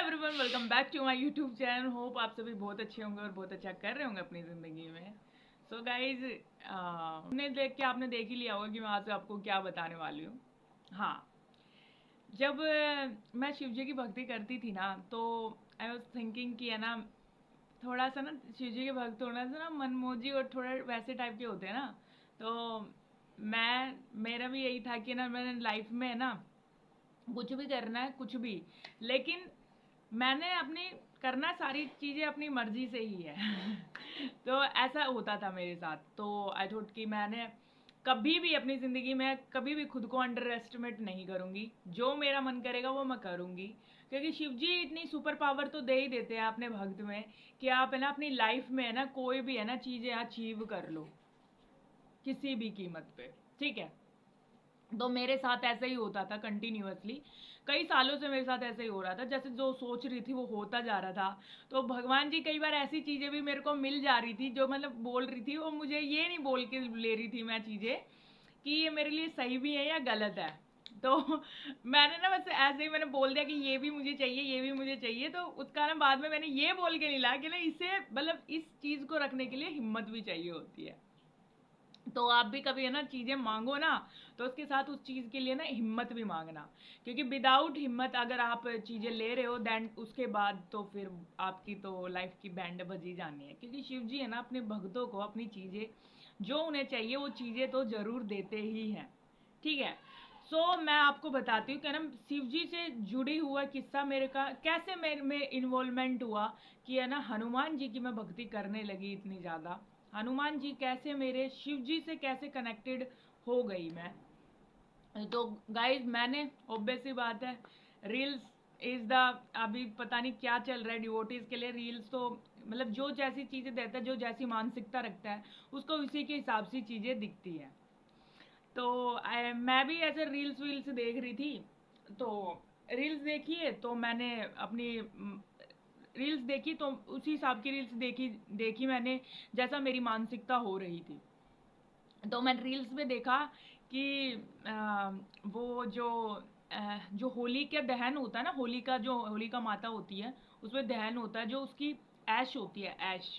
Everyone, welcome back to my YouTube channel. Hope आप सभी बहुत अच्छे होंगे और बहुत अच्छा कर रहे होंगे अपनी ज़िंदगी में। सो गाइज, ने देख के आपने देख ही लिया होगा कि मैं आज आपको क्या बताने वाली हूँ। हाँ, जब मैं शिव जी की भक्ति करती थी ना, तो आई वॉज थिंकिंग कि है ना, थोड़ा सा ना शिव जी के भक्त थोड़ा सा ना मनमोजी और थोड़ा वैसे टाइप के होते हैं ना। तो मेरा भी यही था कि ना मैंने लाइफ में है ना कुछ भी करना है, कुछ भी, लेकिन मैंने अपनी करना सारी चीज़ें अपनी मर्जी से ही है। तो ऐसा होता था मेरे साथ। तो आई थॉट कि मैंने कभी भी अपनी ज़िंदगी में कभी भी खुद को अंडर एस्टिमेट नहीं करूँगी। जो मेरा मन करेगा वो मैं करूँगी, क्योंकि शिव जी इतनी सुपर पावर तो दे ही देते हैं अपने भक्त में कि आप है ना अपनी लाइफ में है ना कोई भी है ना चीज़ें अचीव कर लो किसी भी कीमत पे। ठीक है, तो मेरे साथ ऐसा ही होता था कंटिन्यूअसली। कई सालों से मेरे साथ ऐसा ही हो रहा था, जैसे जो सोच रही थी वो होता जा रहा था। तो भगवान जी कई बार ऐसी चीज़ें भी मेरे को मिल जा रही थी जो मतलब बोल रही थी, वो मुझे ये नहीं बोल के ले रही थी मैं चीज़ें कि ये मेरे लिए सही भी है या गलत है। तो मैंने ना बस ऐसे ही मैंने बोल दिया कि ये भी मुझे चाहिए, ये भी मुझे चाहिए। तो उसका ना बाद में मैंने ये बोल के नहीं लाया कि ना इसे मतलब इस चीज़ को रखने के लिए हिम्मत भी चाहिए होती है। तो आप भी कभी है ना चीज़ें मांगो ना, तो उसके साथ उस चीज़ के लिए ना हिम्मत भी मांगना। क्योंकि विदाउट हिम्मत अगर आप चीज़ें ले रहे हो देन उसके बाद तो फिर आपकी तो लाइफ की बैंड बजी जानी है। क्योंकि शिव जी है ना अपने भक्तों को अपनी चीज़ें जो उन्हें चाहिए वो चीज़ें तो ज़रूर देते ही हैं। ठीक है। मैं आपको बताती हूँ कि ना शिव जी से जुड़ी हुआ किस्सा मेरे का कैसे मेरे में इन्वॉल्वमेंट हुआ कि है ना हनुमान जी की मैं भक्ति करने लगी इतनी ज़्यादा। हनुमान जी कैसे मेरे शिव जी से कैसे कनेक्टेड हो गई मैं। तो गाइज मैंने ऑब्वियस सी बात है, रील्स इज द, अभी पता नहीं क्या चल रहा है डिवोटीज के लिए। रील्स तो मतलब जो जैसी चीज़ें देता है, जो जैसी मानसिकता रखता है उसको उसी के हिसाब से चीज़ें दिखती हैं। तो मैं भी ऐसे रील्स वील्स देख रही थी। तो रील्स देखिए तो मैंने अपनी रील्स देखी, तो उसी हिसाब की रील्स देखी देखी मैंने जैसा मेरी मानसिकता हो रही थी। तो मैंने रील्स में देखा कि वो जो होली का दहन होता है ना, होली का जो होली का माता होती है उसमें दहन होता है, जो उसकी ऐश होती है, ऐश।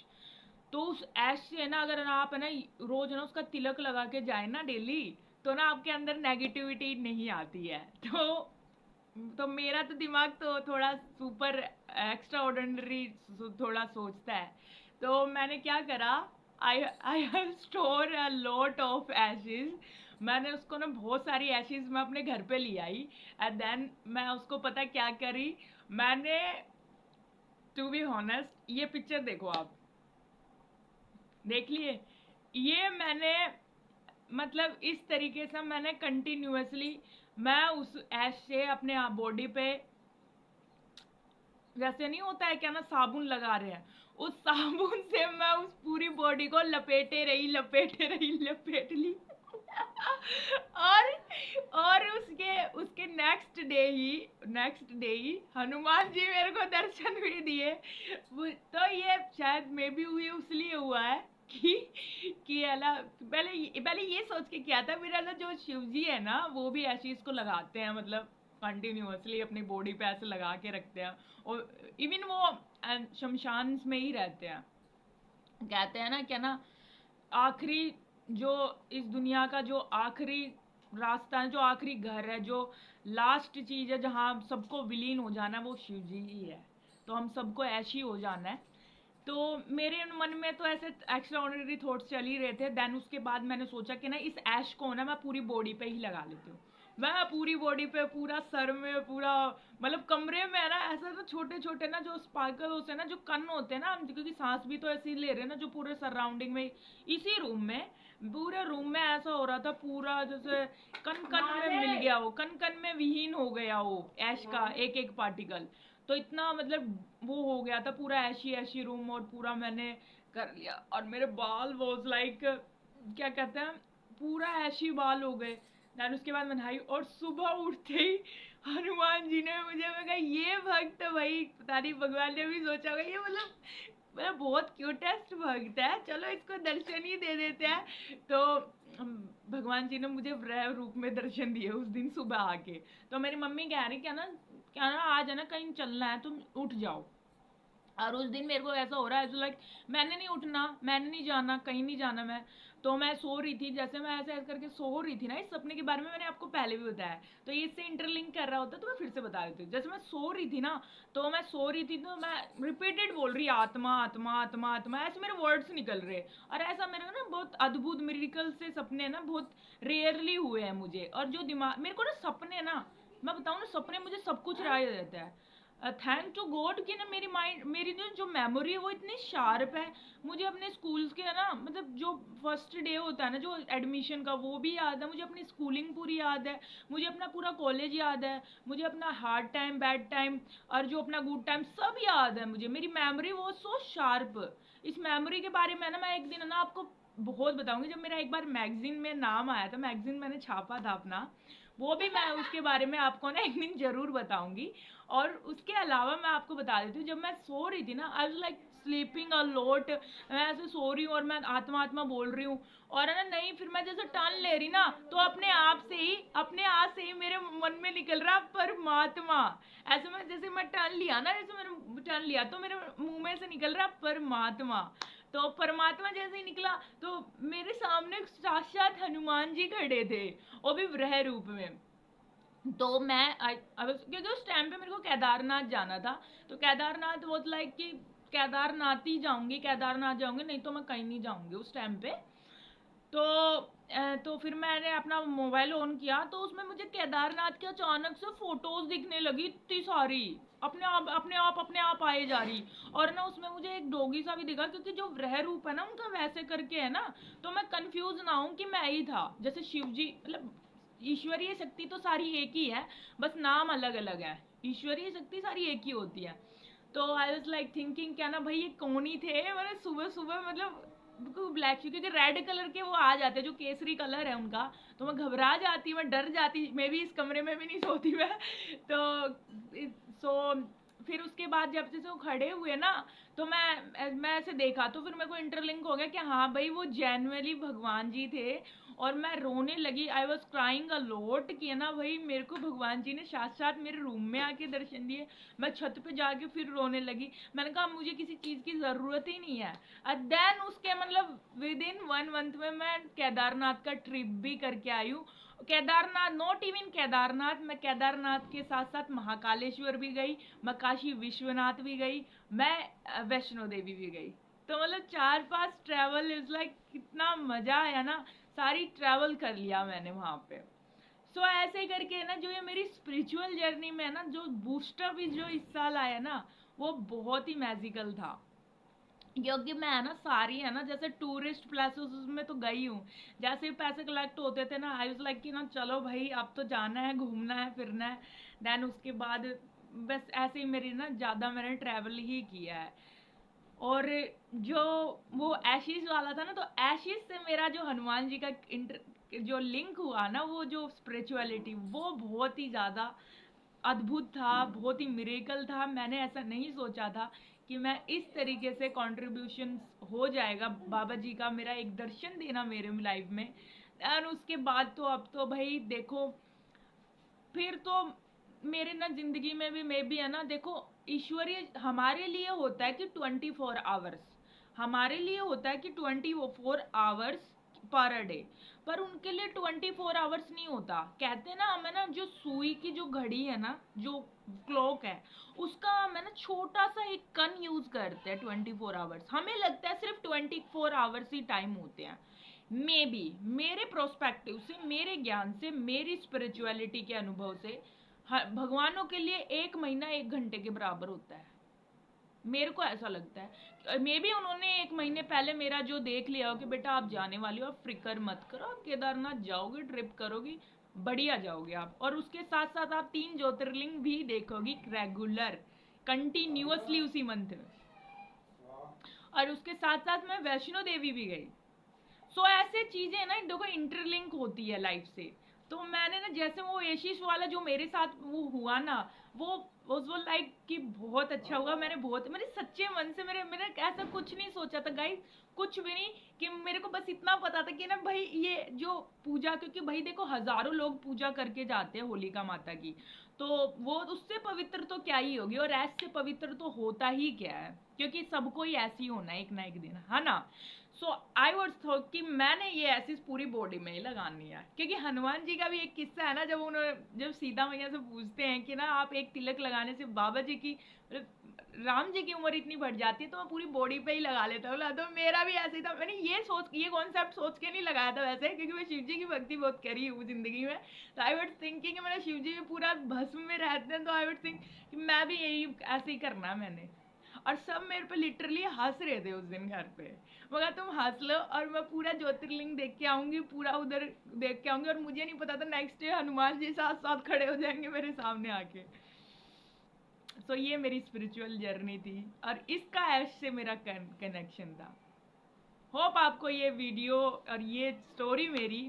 तो उस ऐश से है ना अगर ना आप है ना रोज है ना उसका तिलक लगा के जाए ना डेली, तो ना आपके अंदर नेगेटिविटी नहीं आती है। तो मेरा तो दिमाग तो थोड़ा सुपर एक्स्ट्रा ऑर्डिनरी थोड़ा सोचता है। तो मैंने क्या करा, I I have store a lot of ashes. मैंने उसको ना बहुत सारी एशेज मैं अपने घर पे ले आई। एंड देन मैं उसको पता क्या करी, मैंने, टू बी हॉनेस्ट, ये पिक्चर देखो आप, देख लिए। ये मैंने मतलब इस तरीके से मैंने कंटिन्यूअसली मैं उस ऐश से अपने बॉडी पे, जैसे नहीं होता है क्या ना साबुन लगा रहे हैं, उस साबुन से मैं उस पूरी बॉडी को लपेटे रही, लपेटे रही, लपेट ली। और और उसके उसके नेक्स्ट डे ही हनुमान जी मेरे को दर्शन भी दिए। तो ये शायद मे बी हुई इसलिए हुआ है कि है ना, पहले पहले ये सोच के किया था मेरा ना, जो शिव जी है ना वो भी ऐसी इसको लगाते हैं, मतलब कंटिन्यूअसली अपनी बॉडी पे ऐसे लगा के रखते हैं। और इवन वो शमशान में ही रहते हैं। कहते हैं ना क्या ना, आखिरी जो इस दुनिया का जो आखिरी रास्ता है, जो आखिरी घर है, जो लास्ट चीज है जहाँ सबको विलीन हो जाना है, वो शिव जी ही है। तो हम सबको ऐशी हो जाना है। तो मेरे मन में तो ऐसे एक्स्ट्रा ऑर्डिनरी थॉट्स चल ही रहे थे। देन उसके बाद मैंने सोचा कि ना इस ऐश को ना मैं पूरी बॉडी पे ही लगा लेती हूँ। मैं पूरी बॉडी पे, पूरा सर में, पूरा मतलब कमरे में है ना, ऐसा ना छोटे छोटे ना जो स्पार्कल होते हैं ना, जो कण होते हैं ना, क्योंकि सांस भी तो ऐसे ही ले रहे हैं ना, जो पूरे सराउंडिंग में, इसी रूम में, पूरे रूम में ऐसा हो रहा था, पूरा जैसे कण कण में मिल गया, वो कण कण में विहीन हो गया वो ऐश का एक एक पार्टिकल। तो इतना मतलब वो हो गया था पूरा ऐशी ऐशी रूम, और पूरा मैंने कर लिया। और मेरे बाल वॉज लाइक, क्या कहते हैं, पूरा ऐशी बाल हो गए। देन उसके बाद मैं नहाई, और सुबह उठते ही हनुमान जी ने मुझे, मैं कहा ये भक्त तो भाई पता नहीं भगवान ने भी सोचा होगा ये मतलब बहुत क्यूटेस्ट भक्त है, चलो इसको दर्शन ही दे देते हैं। तो भगवान जी ने मुझे वह रूप में दर्शन दिए उस दिन सुबह आके। तो मेरी मम्मी कह रही क्या ना क्या ना आज है ना कहीं चलना है, तुम उठ जाओ। और उस दिन मेरे को ऐसा हो रहा है लाइक मैंने नहीं उठना, मैंने नहीं जाना, कहीं नहीं जाना मैं। तो मैं सो रही थी, जैसे मैं ऐसे ऐसे करके सो रही थी ना, इस सपने के बारे में मैंने आपको पहले भी बताया, तो ये इससे इंटरलिंक कर रहा होता तो मैं फिर से बता देती हूँ। जैसे मैं सो रही थी ना, तो मैं सो रही थी तो मैं रिपीटेड बोल रही आत्मा आत्मा आत्मा आत्मा, ऐसे मेरे वर्ड्स निकल रहे। और ऐसा मेरे को ना बहुत अद्भुत मिरेकल से सपने ना बहुत रेयरली हुए हैं मुझे। और जो दिमाग मेरे को ना सपने ना, मैं बताऊँ ना, सपने मुझे सब कुछ राय देता है। थैंक टू गॉड कि ना मेरी माइंड, मेरी जो मेमोरी है वो इतनी शार्प है। मुझे अपने स्कूल्स के है ना, मतलब जो फर्स्ट डे होता है ना जो एडमिशन का, वो भी याद है मुझे, अपनी स्कूलिंग पूरी याद है मुझे, अपना पूरा कॉलेज याद है मुझे, अपना हार्ड टाइम बैड टाइम और जो अपना गुड टाइम सब याद है मुझे। मेरी मेमोरी वो सो शार्प। इस मेमोरी के बारे में ना मैं एक दिन है ना आपको बहुत बताऊंगी। जब मेरा एक बार मैगजीन में नाम आया था, मैगजीन मैंने छापा था अपना, वो भी मैं उसके बारे में आपको ना एक दिन जरूर बताऊंगी। और उसके अलावा मैं आपको बता देती हूँ, जब मैं सो रही थी ना, I was like sleeping a lot, मैं ऐसे सो रही हूँ और मैं आत्मा आत्मा बोल रही हूँ। और है ना नहीं, फिर मैं जैसे टर्न ले रही ना, तो अपने आप से ही, अपने आप से ही मेरे मन में निकल रहा परमात्मा। ऐसे मैं जैसे मैं टर्न लिया ना, जैसे मैंने टर्न लिया तो मेरे मुंह में से निकल रहा परमात्मा। तो परमात्मा जैसे ही निकला तो मेरे सामने साक्षात हनुमान जी खड़े थे, वो भी वृह रूप में। तो मैं अब क्योंकि उस टाइम पे मेरे को केदारनाथ जाना था, तो केदारनाथ वो लाइक कि केदारनाथ ही जाऊंगी, केदारनाथ जाऊंगी, नहीं तो मैं कहीं नहीं जाऊंगी उस टाइम पे। तो तो फिर मैंने अपना मोबाइल ऑन किया तो उसमें मुझे केदारनाथ की अचानक से फोटोज दिखने लगी इतनी सारी, अपने आप अपने आप अपने आप आए जा रही। और ना उसमें मुझे एक डोगी सा भी दिखा, क्योंकि जो वृह रूप है ना उनका वैसे करके है ना, तो मैं कंफ्यूज ना हूं कि मैं ही था। जैसे शिव जी, मतलब ईश्वरीय शक्ति तो सारी एक ही है, बस नाम अलग अलग है। ईश्वरीय शक्ति सारी एक ही होती है। तो आई वॉज लाइक थिंकिंग क्या ना भाई ये कौन ही थे, मैंने सुबह सुबह मतलब ब्लैक, क्योंकि रेड कलर के वो आ जाते हैं जो केसरी कलर है उनका, तो मैं घबरा जाती, मैं डर जाती, मे भी इस कमरे में भी नहीं सोती मैं। तो सो फिर उसके बाद जब जैसे वो खड़े हुए ना, तो मैं ऐसे देखा तो फिर मेरे को इंटरलिंक हो गया कि हाँ भाई वो जेनुअली भगवान जी थे। और मैं रोने लगी, I was crying a lot कि है ना भाई मेरे को भगवान जी ने साथ साथ मेरे रूम में आके दर्शन दिए। मैं छत पे जाके फिर रोने लगी, मैंने कहा मुझे किसी चीज़ की ज़रूरत ही नहीं है। देन उसके मतलब विद इन 1 मंथ में मैं केदारनाथ का ट्रिप भी करके आई हूँ। केदारनाथ, नॉट इवन केदारनाथ, मैं केदारनाथ के साथ साथ महाकालेश्वर भी गई, मैं काशी विश्वनाथ भी गई, मैं वैष्णो देवी भी गई। तो मतलब 4-5 ट्रैवल इज लाइक कितना मजा आया ना, सारी ट्रैवल कर लिया मैंने वहां पे। सो ऐसे करके ना जो ये मेरी स्पिरिचुअल जर्नी में ना जो बूस्टअप जो इस साल आया ना, वो बहुत ही मैजिकल था। क्योंकि मैं है ना सारी है ना जैसे टूरिस्ट प्लेसेस में तो गई हूँ, जैसे पैसे कलेक्ट होते थे ना, आई वाज लाइक कि ना चलो भाई अब तो जाना है, घूमना है, फिरना है। देन उसके बाद बस ऐसे ही मेरी ना ज़्यादा मैंने ट्रैवल ही किया है। और जो वो एशिज वाला था ना, तो एशिज से मेरा जो हनुमान जी का जो लिंक हुआ ना, वो जो स्पिरिचुअलिटी वो बहुत ही ज़्यादा अद्भुत था, बहुत ही मिरेकल था। मैंने ऐसा नहीं सोचा था कि मैं इस तरीके से कंट्रीब्यूशन हो जाएगा बाबा जी का, मेरा एक दर्शन देना मेरे लाइफ में। और उसके बाद तो अब तो भाई देखो, फिर तो मेरे ना जिंदगी में भी मैं भी है ना, देखो ईश्वरीय हमारे लिए होता है कि 24 आवर्स, हमारे लिए होता है कि 24 आवर्स पर डे, पर उनके लिए 24 आवर्स नहीं होता। कहते हैं ना हमें ना, जो सुई की जो घड़ी है ना, जो क्लॉक है, उसका हम है ना छोटा सा एक कन यूज करते हैं 24 आवर्स, हमें लगता है सिर्फ 24 आवर्स ही टाइम होते हैं। मे बी मेरे प्रोस्पेक्टिव से, मेरे ज्ञान से, मेरी स्पिरिचुअलिटी के अनुभव से भगवानों के लिए 1 महीना 1 घंटे के बराबर होता है, मेरे को ऐसा लगता है। मे बी उन्होंने 1 महीने पहले मेरा जो देख लिया हो कि बेटा आप जाने वाली हो, आप फिक्र मत करो, आप केदारनाथ जाओगे, ट्रिप करोगी, बढ़िया जाओगे आप, और उसके साथ साथ आप 3 ज्योतिर्लिंग भी देखोगी रेगुलर, कंटिन्यूअसली उसी मंथ में। और उसके साथ साथ मैं वैष्णो देवी भी गई। सो ऐसे चीजें ना देखो इंटरलिंक होती है लाइफ से। तो मैंने ना जैसे वो एशिश वाला जो मेरे साथ वो हुआ ना, वो लाइक कि बहुत अच्छा हुआ। मैंने सच्चे मन से मैंने ऐसा कुछ नहीं सोचा था गाइस, कुछ भी नहीं। कि मेरे को बस इतना पता था कि ना भाई ये जो पूजा, क्योंकि भाई देखो हजारों लोग पूजा करके जाते हैं होलिका माता की, तो वो उससे पवित्र तो क्या ही होगी, और ऐसे पवित्र तो होता ही क्या है, क्योंकि सबको ही ऐसी होना है एक ना एक दिन, है ना। सो आई वॉज थॉट कि मैंने ये ऐसी पूरी बॉडी में ही लगानी है, क्योंकि हनुमान जी का भी एक किस्सा है ना, जब सीता मैया से पूछते हैं कि ना आप एक तिलक लगाने से बाबा जी की, राम जी की उम्र इतनी बढ़ जाती है, तो मैं पूरी बॉडी पे ही लगा लेता हूँ। तो मेरा भी ऐसे ही था, मैंने ये कॉन्सेप्ट सोच के नहीं लगाया था वैसे, क्योंकि मैं शिव जी की भक्ति बहुत करी हूँ जिंदगी में। तो आई वुड थिंकिंग कि मैंने शिव जी में पूरा भस्म में रहते हैं, तो आई वुड थिंक कि मैं भी यही ऐसे ही करना है मैंने। और सब मेरे पे लिटरली हंस रहे थे उस दिन घर पे, मगर तुम हंस लो और मैं पूरा ज्योतिर्लिंग देख के आऊंगी, पूरा उधर देख के आऊंगी, और मुझे नहीं पता था नेक्स्ट डे हनुमान जी साथ साथ खड़े हो जाएंगे मेरे सामने आके। सो ये मेरी स्पिरिचुअल जर्नी थी, और इसका ऐश से मेरा कनेक्शन था। होप आपको ये वीडियो और ये स्टोरी मेरी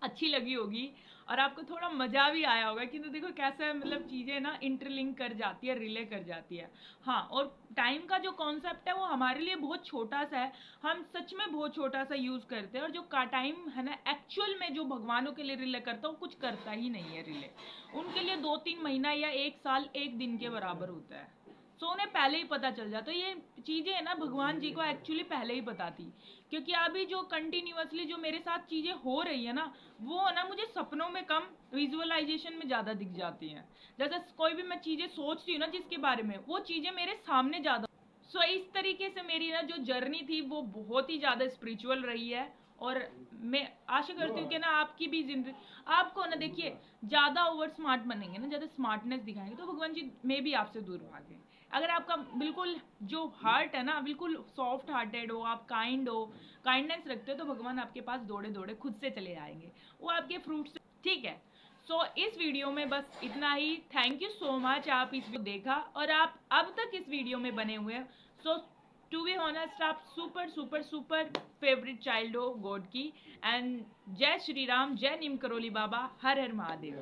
अच्छी लगी होगी, और आपको थोड़ा मजा भी आया होगा कि तो देखो कैसे मतलब चीजें ना इंटरलिंक कर जाती है, रिले कर जाती है। हाँ, और टाइम का जो कॉन्सेप्ट है वो हमारे लिए बहुत छोटा सा है, हम सच में बहुत छोटा सा यूज करते हैं, और जो का टाइम है ना एक्चुअल में जो भगवानों के लिए रिले करता है वो कुछ करता ही नहीं है रिले। उनके लिए 2-3 महीना या 1 साल 1 दिन के बराबर होता है। सो उन्हें पहले ही पता चल जाता है। ये चीजें है ना भगवान जी को एक्चुअली पहले ही पता थी, क्योंकि अभी जो कंटिन्यूअसली जो मेरे साथ चीजें हो रही है ना, वो ना मुझे सपनों में कम, विजुअलाइजेशन में ज्यादा दिख जाती हैं। जैसे कोई भी मैं चीजें सोचती हूँ ना जिसके बारे में, वो चीजें मेरे सामने ज्यादा। सो इस तरीके से मेरी ना जो जर्नी थी वो बहुत ही ज्यादा स्पिरिचुअल रही है। और मैं आशा करती हूँ कि ना आपकी भी जिंदगी, आपको ना देखिए, ज्यादा ओवर स्मार्ट बनेंगे ना, ज्यादा स्मार्टनेस दिखाएंगे, तो भगवान जी में भी आपसे दूर भागे। अगर आपका बिल्कुल जो हार्ट है ना बिल्कुल सॉफ्ट हार्टेड हो, आप काइंड हो, काइंडनेस रखते हो, तो भगवान आपके पास दौड़े दौड़े खुद से चले आएंगे, वो आपके फ्रूट से। ठीक है। सो इस वीडियो में बस इतना ही। थैंक यू सो मच, आप इस वीडियो देखा और आप अब तक इस वीडियो में बने हुए हैं। सो टू बी ऑनेस्ट, आप super super super favourite child हो गॉड की। एंड जय श्री राम, जय नीम करोली बाबा, हर हर महादेव।